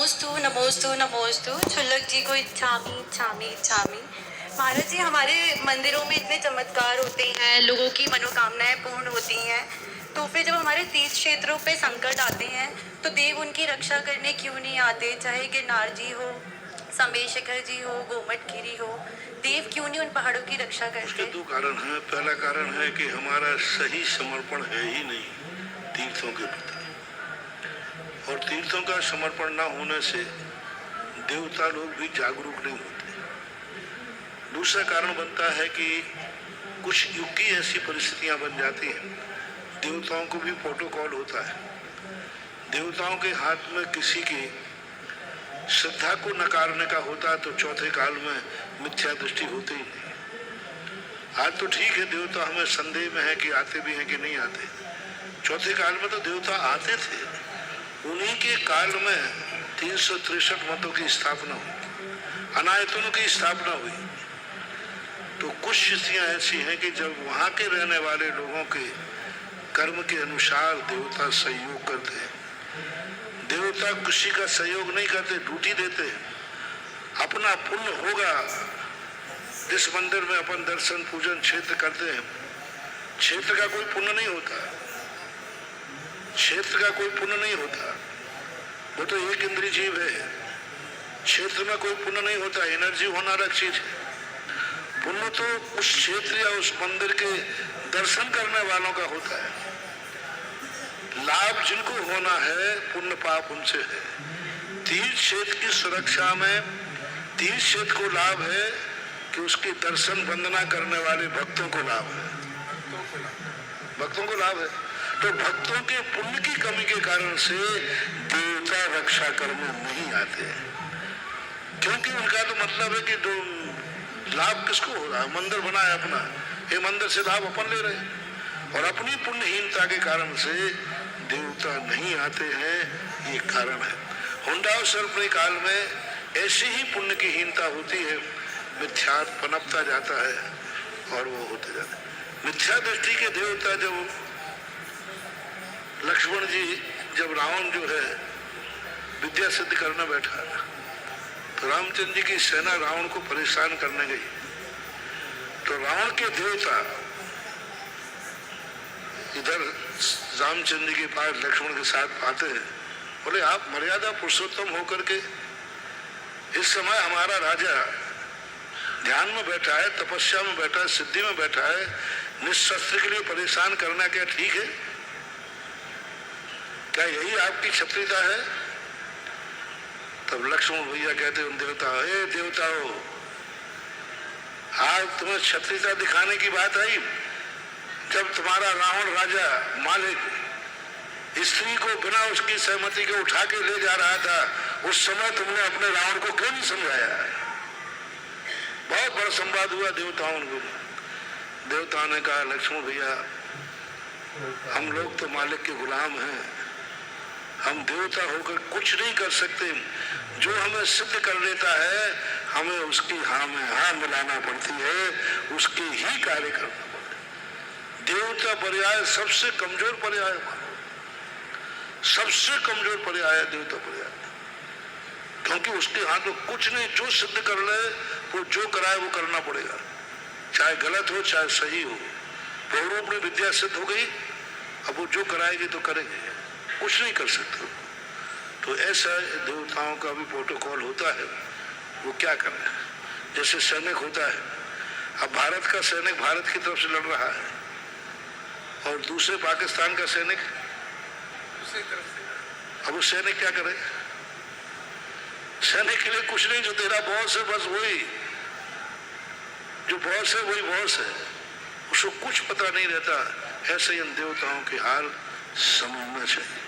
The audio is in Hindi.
नमोस्तु नमोस्तु नमोस्तु। छुल्लक जी को इच्छामी इच्छामी इच्छामी। महाराज जी, हमारे मंदिरों में इतने चमत्कार होते हैं, लोगों की मनोकामनाएं पूर्ण होती हैं, तो फिर जब हमारे तीर्थ क्षेत्रों पे संकट आते हैं तो देव उनकी रक्षा करने क्यों नहीं आते? चाहे गिरनार जी हो, संबेशिखर जी हो, गोमट गिरी हो, देव क्यों नहीं उन पहाड़ों की रक्षा उसके करते? दो कारण हैं। पहला कारण है कि हमारा सही समर्पण है ही नहीं तीर्थों के प्रति, और तीर्थों का समर्पण न होने से देवता लोग भी जागरूक नहीं होते। दूसरा कारण बनता है कि कुछ युग की ऐसी परिस्थितियां बन जाती हैं, देवताओं को भी प्रोटोकॉल होता है। देवताओं के हाथ में किसी की श्रद्धा को नकारने का होता है तो चौथे काल में मिथ्या दृष्टि होती ही नहीं। आज तो ठीक है, देवता हमें संदेह में है कि आते भी हैं कि नहीं आते। चौथे काल में तो देवता आते थे, उन्हीं के काल में 363 मतों की स्थापना हुई, अनायतनों की स्थापना हुई। तो कुछ स्थितियां ऐसी हैं कि जब वहां के रहने वाले लोगों के कर्म के अनुसार देवता सहयोग करते हैं। देवता किसी का सहयोग नहीं करते, ड्यूटी देते हैं। अपना पुण्य होगा। जिस मंदिर में अपन दर्शन पूजन क्षेत्र करते हैं, क्षेत्र का कोई पुण्य नहीं होता, क्षेत्र का कोई पुण्य नहीं होता, वो तो एक इंद्रिय जीव है। क्षेत्र में कोई पुण्य नहीं होता, एनर्जी होना अलग चीज है। पुण्य तो उस क्षेत्र या उस मंदिर के दर्शन करने वालों का होता है। लाभ जिनको होना है, पुण्य पाप उनसे है। तीर्थ क्षेत्र की सुरक्षा में तीर्थ क्षेत्र को लाभ है कि उसके दर्शन वंदना करने वाले भक्तों को लाभ है, भक्तों को लाभ है। तो भक्तों के पुण्य की कमी के कारण से देवता रक्षा करने नहीं आते, क्योंकि उनका तो मतलब है कि जो लाभ किसको हो रहा है, मंदिर बना है अपना, ये मंदिर से लाभ अपन ले रहे हैं, और अपनी पुण्यहीनता के कारण से देवता नहीं आते हैं, ये कारण है। हुंडा सर्पणी काल में ऐसी ही पुण्य की हीनता होती है, मिथ्या पनपता जाता है और वो होते जाता है। मिथ्या दृष्टि के देवता जब लक्ष्मण जी, जब रावण जो है विद्या सिद्ध करने बैठा, तो रामचंद्र जी की सेना रावण को परेशान करने गई, तो रावण के देवता इधर रामचंद्र के पास लक्ष्मण के साथ आते हैं, बोले आप मर्यादा पुरुषोत्तम होकर के इस समय हमारा राजा ध्यान में बैठा है, तपस्या में बैठा है, सिद्धि में बैठा है, निशस्त्र के लिए परेशान करना क्या ठीक है? क्या यही आपकी क्षत्रियता है? तब लक्ष्मण भैया कहते उन देवता, हे देवताओं, आज तुम्हें क्षत्रियता दिखाने की बात आई। जब तुम्हारा रावण राजा मालिक स्त्री को बिना उसकी सहमति के उठा के ले जा रहा था, उस समय तुमने अपने रावण को क्यों नहीं समझाया? बहुत बड़ा संवाद हुआ देवताओं को। देवताओं ने कहा, लक्ष्मण भैया, हम लोग तो मालिक के गुलाम हैं, हम देवता होकर कुछ नहीं कर सकते। जो हमें सिद्ध कर लेता है, हमें उसकी हाँ में हाँ मिलाना पड़ती है, उसके ही कार्य करना पड़ता है। देवता पर्याय सबसे कमजोर पर्याय, सबसे कमजोर पर्याय है देवता पर्याय, क्योंकि उसके हाथ में कुछ नहीं। जो सिद्ध कर ले, वो जो कराए वो करना पड़ेगा, चाहे गलत हो चाहे सही हो। बहुरूप अपनी विद्या सिद्ध हो गई, अब वो जो कराएगी तो करेंगे, कुछ नहीं कर सकते। तो ऐसा देवताओं का भी प्रोटोकॉल होता है, वो क्या करना है। जैसे सैनिक होता है, अब भारत का सैनिक भारत की तरफ से लड़ रहा है, और दूसरे पाकिस्तान का सैनिक दूसरी तरफ से। अब वो सैनिक क्या करे? सैनिक के लिए कुछ नहीं, जो तेरा बॉस है बस वही, जो बॉस है वही बॉस है, उसको कुछ पता नहीं रहता। ऐसे इन देवताओं के हाल समझना चाहिए।